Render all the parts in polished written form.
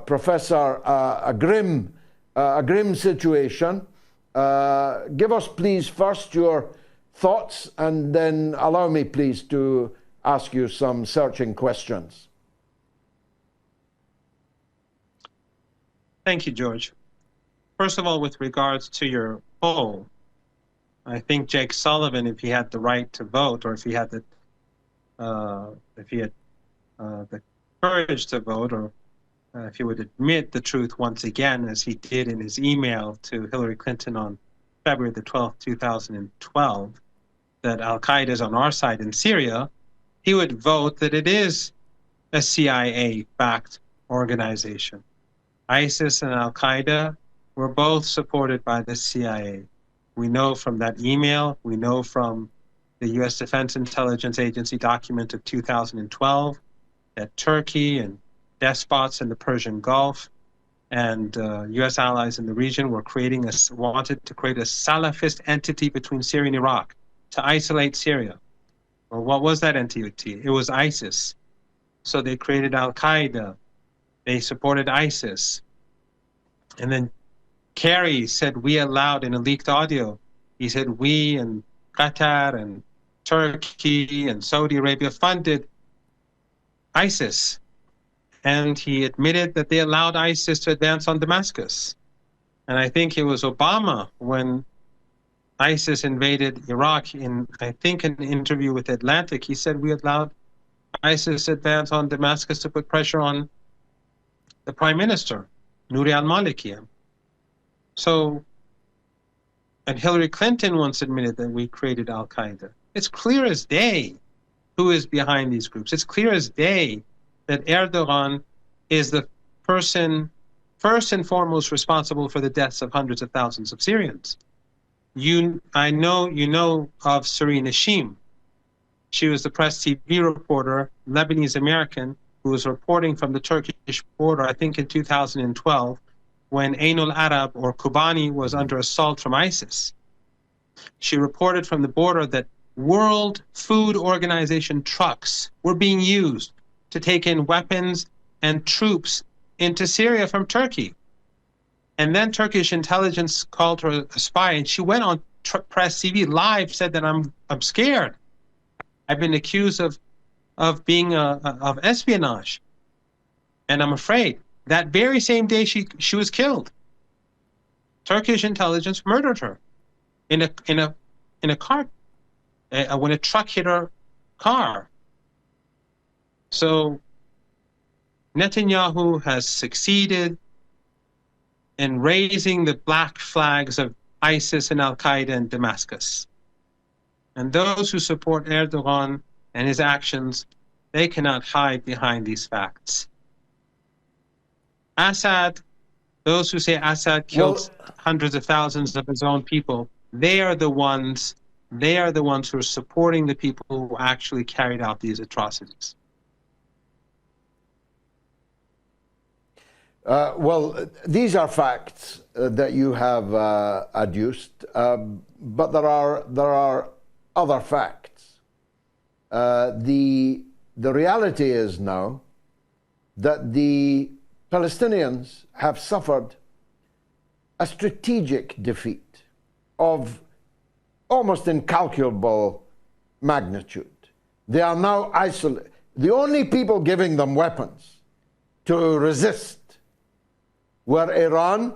Professor, a grim situation. Give us, please, first your thoughts, and then allow me, please, to ask you some searching questions. Thank you, George. First of all, with regards to your poll, I think Jake Sullivan, if he had the right to vote, or if he had the courage to vote, or if he would admit the truth once again, as he did in his email to Hillary Clinton on February the 12th, 2012, that Al-Qaeda is on our side in Syria, he would vote that it is a CIA-backed organization. ISIS and Al-Qaeda were both supported by the CIA. We know from that email, we know from the U.S. Defense Intelligence Agency document of 2012 that Turkey and despots in the Persian Gulf and U.S. allies in the region were wanted to create a Salafist entity between Syria and Iraq to isolate Syria. Well, what was that entity? It was ISIS. So they created Al-Qaeda. They supported ISIS. And then Kerry said we allowed, in a leaked audio, he said we and Qatar and Turkey and Saudi Arabia funded ISIS. And he admitted that they allowed ISIS to advance on Damascus. And I think it was Obama, when ISIS invaded Iraq, in, I think, an interview with Atlantic, he said we allowed ISIS to advance on Damascus to put pressure on the Prime Minister, Nouri al-Maliki. So, and Hillary Clinton once admitted that we created Al-Qaeda. It's clear as day who is behind these groups. It's clear as day that Erdogan is the person first and foremost responsible for the deaths of hundreds of thousands of Syrians. I know you know of Serena Shim. She was the Press TV reporter, Lebanese American, who was reporting from the Turkish border, I think in 2012, when Ain al-Arab or Kobani was under assault from ISIS. She reported from the border that World Food Organization trucks were being used to take in weapons and troops into Syria from Turkey. And then Turkish intelligence called her a spy, and she went on Press TV live, said that I'm scared. I've been accused of being of espionage, and I'm afraid. That very same day she was killed. Turkish intelligence murdered her in a car when a truck hit her car. So Netanyahu has succeeded in raising the black flags of ISIS and Al-Qaeda in Damascus. And those who support Erdogan and his actions, they cannot hide behind these facts. Assad, those who say Assad killed hundreds of thousands of his own people, they are the ones who are supporting the people who actually carried out these atrocities. Well, these are facts that you have adduced, but there are other facts. The reality is now that the Palestinians have suffered a strategic defeat of almost incalculable magnitude. They are now isolated. The only people giving them weapons to resist were Iran,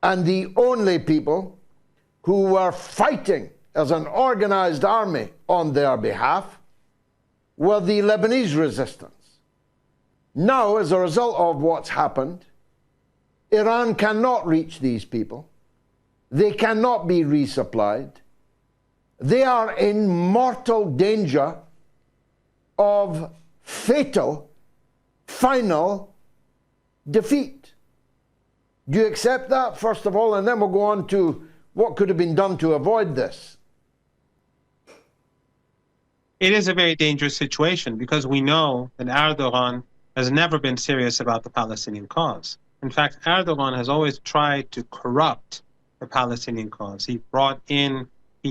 and the only people who were fighting as an organized army on their behalf were the Lebanese resistance. Now, as a result of what's happened, Iran cannot reach these people. They cannot be resupplied. They are in mortal danger of fatal, final defeat. Do you accept that, first of all, and then we'll go on to what could have been done to avoid this? It is a very dangerous situation because we know that Erdogan has never been serious about the Palestinian cause. In fact, Erdogan has always tried to corrupt the Palestinian cause. He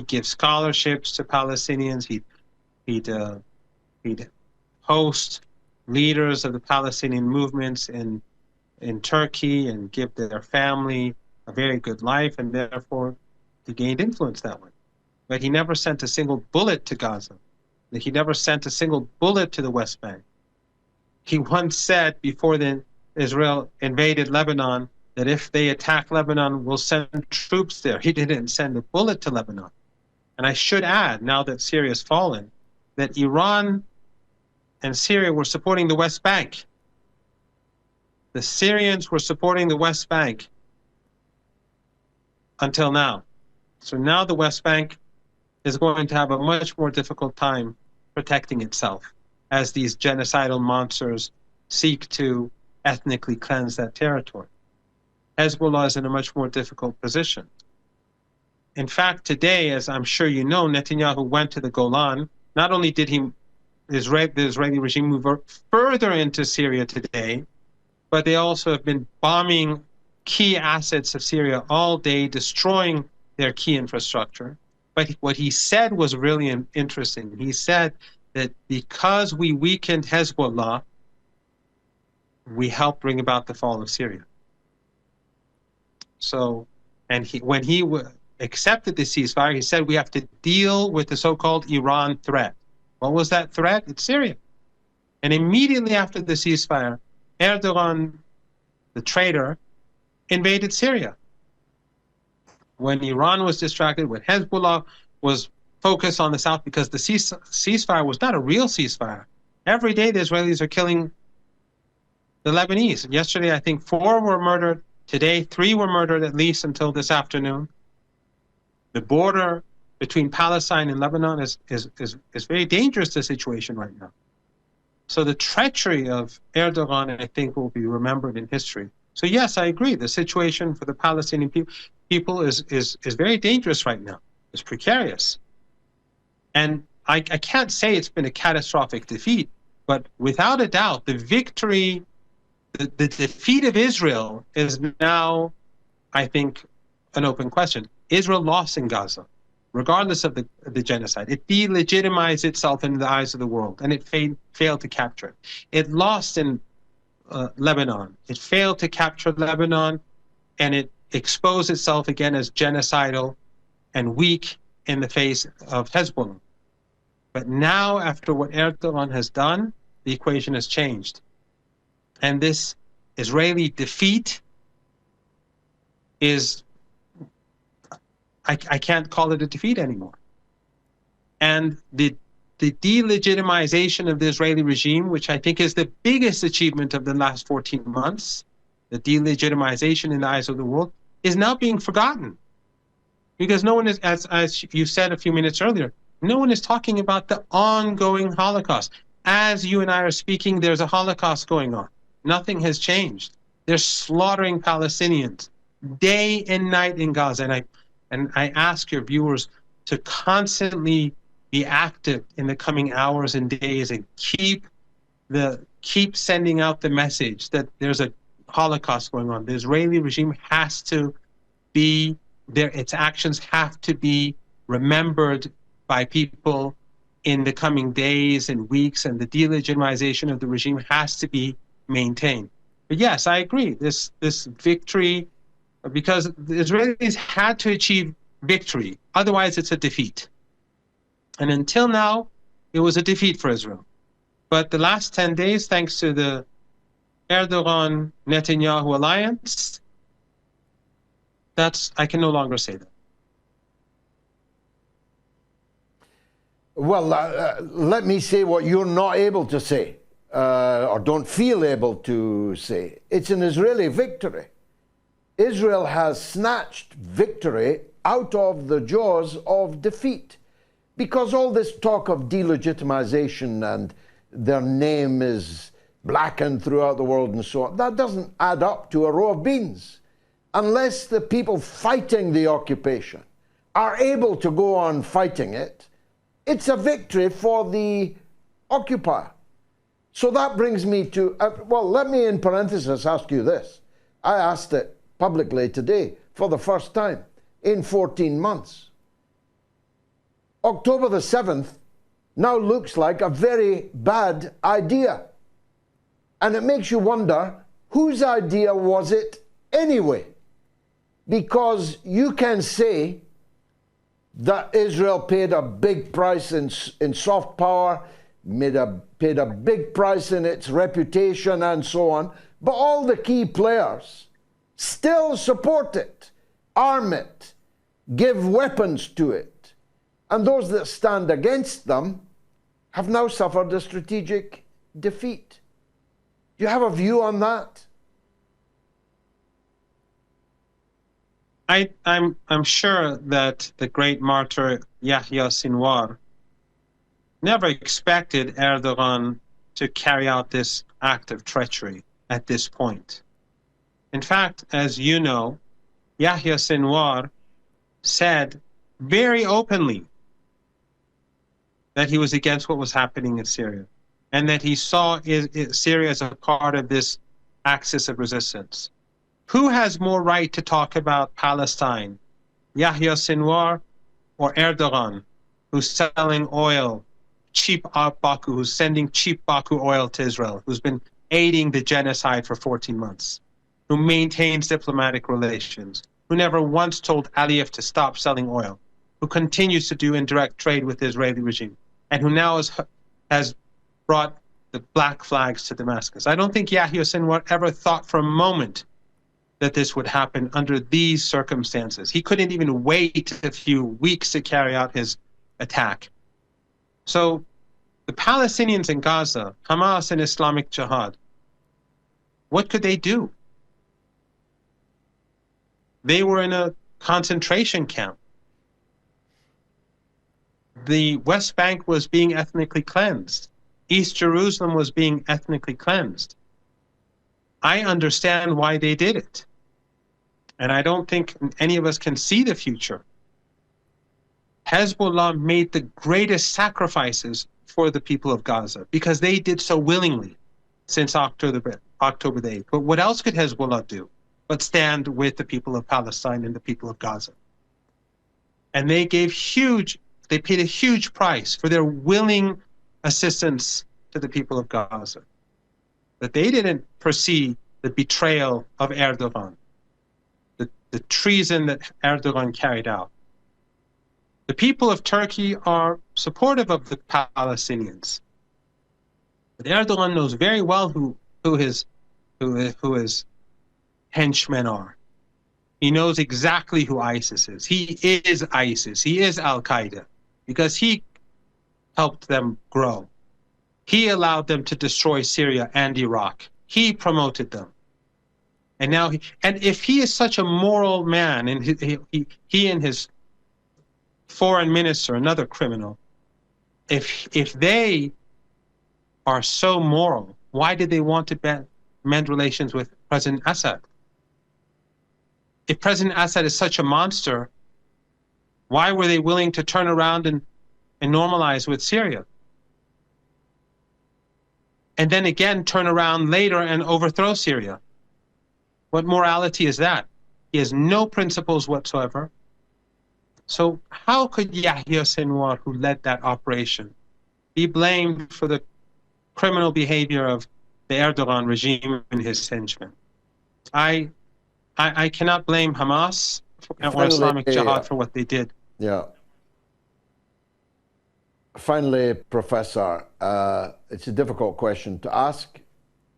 gives scholarships to Palestinians. He'd host leaders of the Palestinian movements in Turkey and give their family a very good life, and therefore he gained influence that way. But he never sent a single bullet to Gaza. He never sent a single bullet to the West Bank. He once said, before Israel invaded Lebanon, that if they attack Lebanon, we'll send troops there. He didn't send a bullet to Lebanon. And I should add, now that Syria has fallen, that Iran and Syria were supporting the West Bank. The Syrians were supporting the West Bank until now. So now the West Bank is going to have a much more difficult time protecting itself as these genocidal monsters seek to ethnically cleanse that territory. Hezbollah is in a much more difficult position. In fact, today, as I'm sure you know, Netanyahu went to the Golan. Not only did the Israeli regime move further into Syria today, but they also have been bombing key assets of Syria all day, destroying their key infrastructure. But what he said was really interesting. He said that because we weakened Hezbollah, we helped bring about the fall of Syria. So, and when he accepted the ceasefire, he said we have to deal with the so-called Iran threat. What was that threat? It's Syria. And immediately after the ceasefire, Erdogan, the traitor, invaded Syria. When Iran was distracted, when Hezbollah was focused on the south, because the ceasefire was not a real ceasefire. Every day the Israelis are killing the Lebanese. Yesterday, I think 4 were murdered. Today, 3 were murdered at least until this afternoon. The border between Palestine and Lebanon is very dangerous, the situation right now. So the treachery of Erdogan, I think, will be remembered in history. So yes, I agree. The situation for the Palestinian people is very dangerous right now. It's precarious. And I can't say it's been a catastrophic defeat, but without a doubt, the victory, the defeat of Israel is now, I think, an open question. Israel lost in Gaza, regardless of the genocide. It delegitimized itself in the eyes of the world, and it failed to capture it. It lost in Lebanon. It failed to capture Lebanon, and it exposed itself again as genocidal and weak in the face of Hezbollah. But now, after what Erdogan has done, the equation has changed. And this Israeli defeat is, I can't call it a defeat anymore. And the delegitimization of the Israeli regime, which I think is the biggest achievement of the last 14 months, the delegitimization in the eyes of the world, is now being forgotten. Because no one is, as you said a few minutes earlier, no one is talking about the ongoing Holocaust. As you and I are speaking, there's a Holocaust going on. Nothing has changed. They're slaughtering Palestinians day and night in Gaza. And I ask your viewers to constantly be active in the coming hours and days and keep sending out the message that there's a Holocaust going on. The Israeli regime has to be there. Its actions have to be remembered by people in the coming days and weeks, and the delegitimization of the regime has to be maintained. But yes, I agree. This victory, because the Israelis had to achieve victory, otherwise it's a defeat. And until now, it was a defeat for Israel. But the last 10 days, thanks to the Erdogan-Netanyahu alliance, I can no longer say that. Well, let me say what you're not able to say, or don't feel able to say. It's an Israeli victory. Israel has snatched victory out of the jaws of defeat, because all this talk of delegitimization and their name is blackened throughout the world and so on, that doesn't add up to a row of beans. Unless the people fighting the occupation are able to go on fighting it, it's a victory for the occupier. So that brings me to, well, let me in parenthesis ask you this. I asked it publicly today for the first time in 14 months. October the 7th now looks like a very bad idea. And it makes you wonder, whose idea was it anyway? Because you can say that Israel paid a big price in soft power, paid a big price in its reputation and so on, but all the key players still support it, arm it, give weapons to it. And those that stand against them have now suffered a strategic defeat. Do you have a view on that? I'm sure that the great martyr Yahya Sinwar never expected Erdogan to carry out this act of treachery at this point. In fact, as you know, Yahya Sinwar said very openly that he was against what was happening in Syria, and that he saw Syria as a part of this axis of resistance. Who has more right to talk about Palestine, Yahya Sinwar or Erdogan, who's selling oil, cheap Baku, who's sending cheap Baku oil to Israel, who's been aiding the genocide for 14 months, who maintains diplomatic relations, who never once told Aliyev to stop selling oil, who continues to do indirect trade with the Israeli regime, and who now has brought the black flags to Damascus. I don't think Yahya Sinwar ever thought for a moment that this would happen under these circumstances. He couldn't even wait a few weeks to carry out his attack. So the Palestinians in Gaza, Hamas and Islamic Jihad, what could they do? They were in a concentration camp. The West Bank was being ethnically cleansed. East Jerusalem was being ethnically cleansed. I understand why they did it. And I don't think any of us can see the future. Hezbollah made the greatest sacrifices for the people of Gaza because they did so willingly since October the 8th. But what else could Hezbollah do but stand with the people of Palestine and the people of Gaza? And they paid a huge price for their willing assistance to the people of Gaza. That they didn't foresee the betrayal of Erdogan, the treason that Erdogan carried out. The people of Turkey are supportive of the Palestinians. But Erdogan knows very well who his henchmen are. He knows exactly who ISIS is. He is ISIS. He is Al-Qaeda because he helped them grow. He allowed them to destroy Syria and Iraq. He promoted them. And now, if he is such a moral man, and he and his foreign minister, another criminal, if they are so moral, why did they want to mend relations with President Assad? If President Assad is such a monster, why were they willing to turn around and normalize with Syria? And then again turn around later and overthrow Syria? What morality is that? He has no principles whatsoever. So how could Yahya Sinwar, who led that operation, be blamed for the criminal behavior of the Erdogan regime and his henchmen? I cannot blame Hamas or Islamic Jihad for what they did. Yeah. Finally, Professor, it's a difficult question to ask.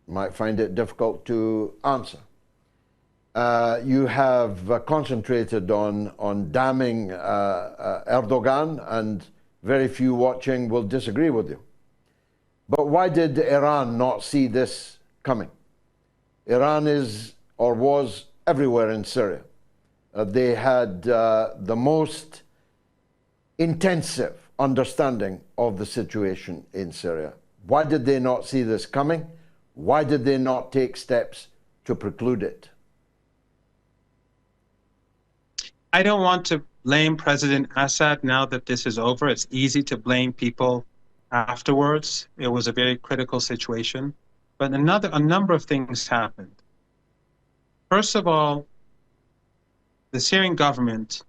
You might find it difficult to answer. You have concentrated on damning Erdogan, and very few watching will disagree with you. But why did Iran not see this coming? Iran is or was everywhere in Syria. They had the most intensive understanding of the situation in Syria. Why did they not see this coming? Why did they not take steps to preclude it? I don't want to blame President Assad now that this is over. It's easy to blame people afterwards. It was a very critical situation. But a number of things happened. First of all, the Syrian government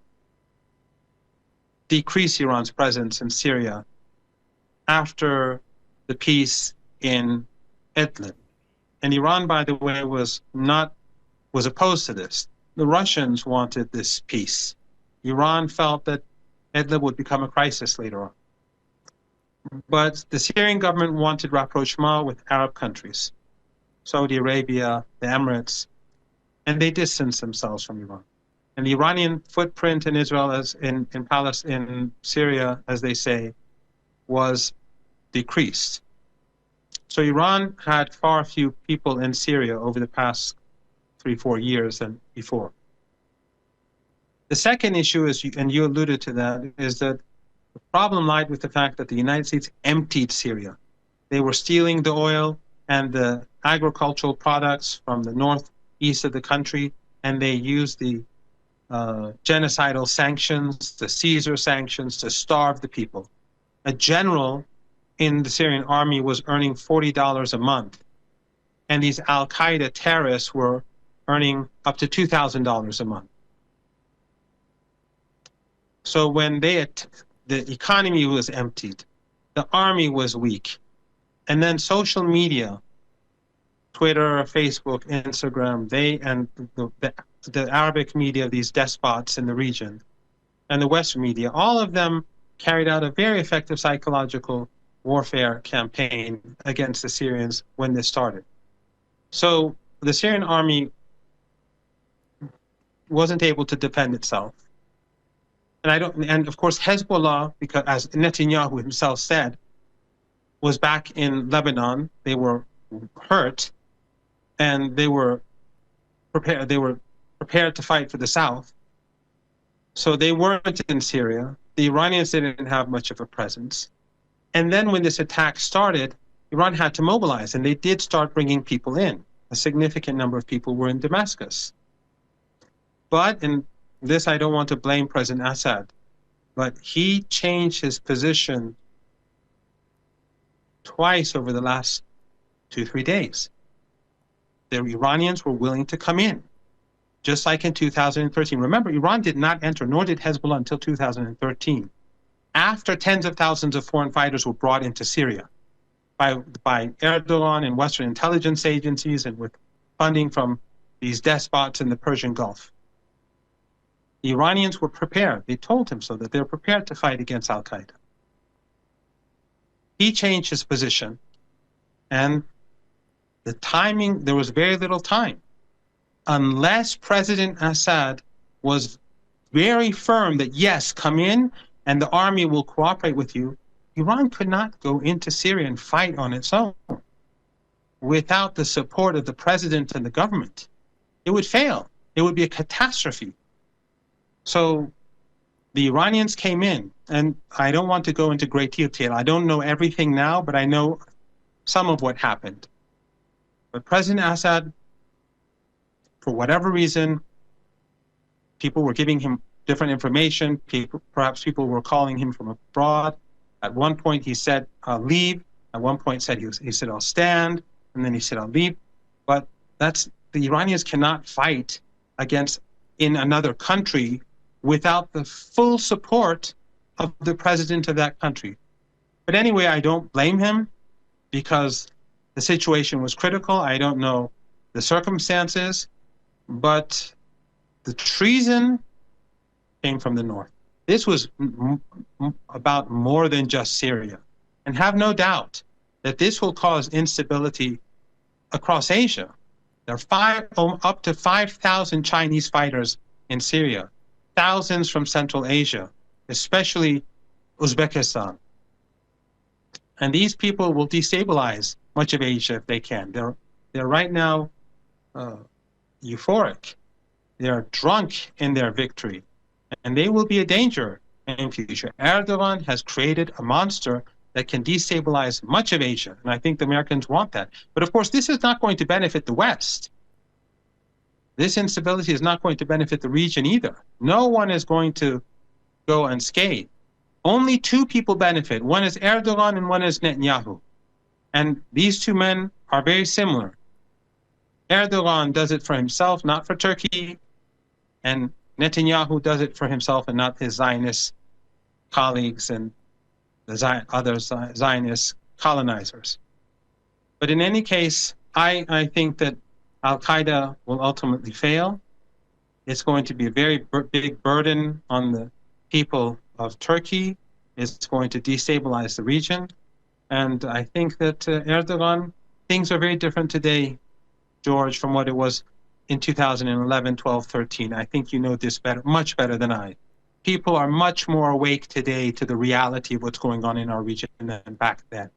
decreased Iran's presence in Syria after the peace in Idlib. And Iran, by the way, was opposed to this. The Russians wanted this peace. Iran felt that Idlib would become a crisis later on. But the Syrian government wanted rapprochement with Arab countries, Saudi Arabia, the Emirates, and they distanced themselves from Iran. And the Iranian footprint in Israel, as in Syria, as they say, was decreased. So Iran had far few people in Syria over the past 3-4 years than before. The second issue is, and you alluded to that, is that the problem lied with the fact that the United States emptied Syria. They were stealing the oil and the agricultural products from the northeast of the country, and they used the genocidal sanctions, the Caesar sanctions, to starve the people. A general in the Syrian army was earning $40 a month, and these Al-Qaeda terrorists were earning up to $2,000 a month. So when the economy was emptied, the army was weak, and then social media, Twitter, Facebook, Instagram, they and the Arabic media, these despots in the region, and the Western media, all of them carried out a very effective psychological warfare campaign against the Syrians when this started. So the Syrian army wasn't able to defend itself. And of course Hezbollah, because as Netanyahu himself said, was back in Lebanon. They were hurt, and they were prepared to fight for the south. So they weren't in Syria. The Iranians didn't have much of a presence. And then when this attack started, Iran had to mobilize, and they did start bringing people in. A significant number of people were in Damascus. But, and this I don't want to blame President Assad, but he changed his position twice over the last 2-3 days. The Iranians were willing to come in, just like in 2013. Remember, Iran did not enter, nor did Hezbollah, until 2013, after tens of thousands of foreign fighters were brought into Syria by Erdogan and Western intelligence agencies, and with funding from these despots in the Persian Gulf. The Iranians were prepared. They told him so, that they were prepared to fight against Al-Qaeda. He changed his position, and the timing, there was very little time. Unless President Assad was very firm that, yes, come in and the army will cooperate with you, Iran could not go into Syria and fight on its own without the support of the president and the government. It would fail. It would be a catastrophe. So the Iranians came in, and I don't want to go into great detail. I don't know everything now, but I know some of what happened. But President Assad, for whatever reason, people were giving him different information. Perhaps people were calling him from abroad. At one point he said, I'll leave. At one point he said, I'll stand. And then he said, I'll leave. But the Iranians cannot fight in another country without the full support of the president of that country. But anyway, I don't blame him, because the situation was critical. I don't know the circumstances, but the treason came from the north. This was about more than just Syria. And have no doubt that this will cause instability across Asia. There are up to 5,000 Chinese fighters in Syria, thousands from Central Asia, especially Uzbekistan. And these people will destabilize much of Asia if they can. They're right now euphoric. They're drunk in their victory, and they will be a danger in future. Erdogan has created a monster that can destabilize much of Asia, and I think the Americans want that. But of course, this is not going to benefit the West. This instability is not going to benefit the region either. No one is going to go unscathed. Only two people benefit. One is Erdogan and one is Netanyahu. And these two men are very similar. Erdogan does it for himself, not for Turkey. And Netanyahu does it for himself and not his Zionist colleagues and the other Zionist colonizers. But in any case, I think that Al-Qaeda will ultimately fail. It's going to be a very big burden on the people of Turkey. It's going to destabilize the region. And I think that Erdogan, things are very different today, George, from what it was in 2011, 12, 13. I think you know this better, much better than I. People are much more awake today to the reality of what's going on in our region than back then.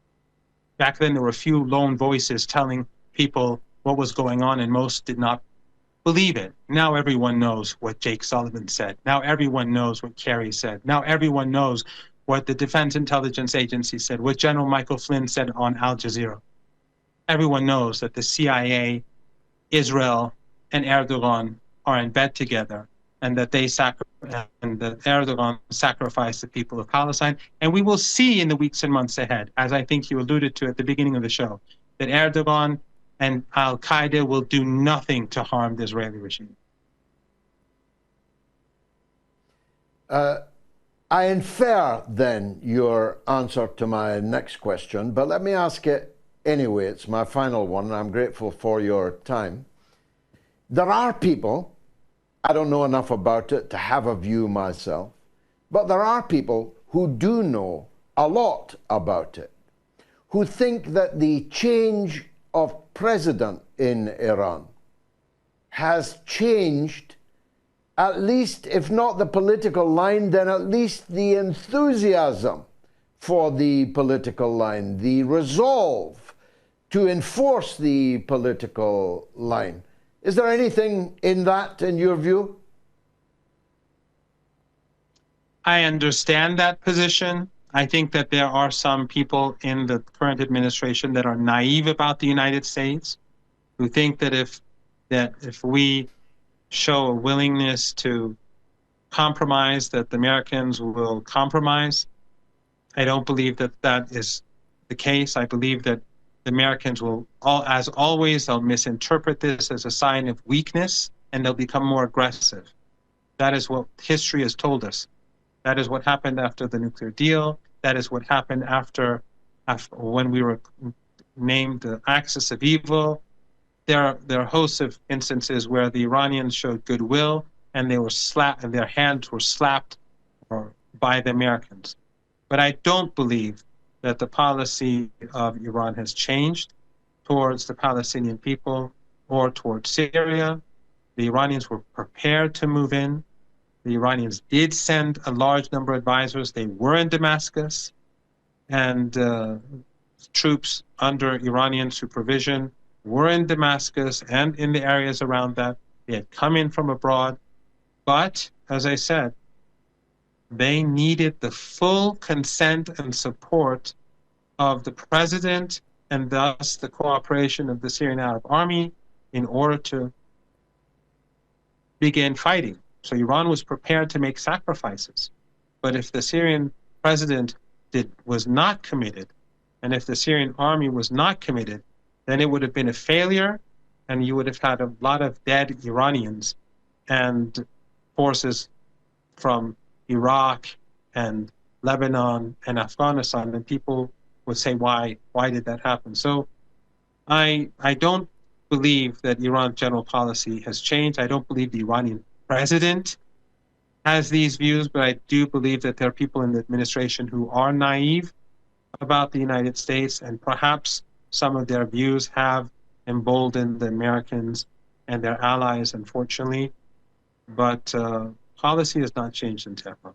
Back then, there were a few lone voices telling people what was going on, and most did not believe it. Now everyone knows what Jake Sullivan said. Now everyone knows what Kerry said. Now everyone knows what the Defense Intelligence Agency said, what General Michael Flynn said on Al Jazeera. Everyone knows that the CIA, Israel, and Erdogan are in bed together, and that Erdogan sacrificed the people of Palestine. And we will see in the weeks and months ahead, as I think you alluded to at the beginning of the show, that Erdogan and Al-Qaeda will do nothing to harm the Israeli regime. I infer then your answer to my next question, but let me ask it anyway. It's my final one, and I'm grateful for your time. There are people, I don't know enough about it to have a view myself, but there are people who do know a lot about it, who think that the change of president in Iran has changed, at least, if not the political line, then at least the enthusiasm for the political line, the resolve to enforce the political line. Is there anything in that, in your view? I understand that position. I think that there are some people in the current administration that are naive about the United States, who think that if we show a willingness to compromise, that the Americans will compromise. I don't believe that that is the case. I believe that the Americans will, as always, they'll misinterpret this as a sign of weakness, and they'll become more aggressive. That is what history has told us. That is what happened after the nuclear deal. That is what happened after when we were named the axis of evil. There are hosts of instances where the Iranians showed goodwill, and they were slapped, and their hands were slapped by the Americans. But I don't believe that the policy of Iran has changed towards the Palestinian people or towards Syria. The Iranians were prepared to move in. The Iranians did send a large number of advisors. They were in Damascus, and troops under Iranian supervision were in Damascus and in the areas around that. They had come in from abroad. But, as I said, they needed the full consent and support of the president, and thus the cooperation of the Syrian Arab Army, in order to begin fighting. So Iran was prepared to make sacrifices. But if the Syrian president was not committed, and if the Syrian army was not committed, then it would have been a failure, and you would have had a lot of dead Iranians and forces from Iraq and Lebanon and Afghanistan, and people would say, why did that happen? So I don't believe that Iran's general policy has changed. I don't believe the Iranian president has these views, but I do believe that there are people in the administration who are naive about the United States, and perhaps some of their views have emboldened the Americans and their allies, unfortunately. But policy has not changed in Tehran.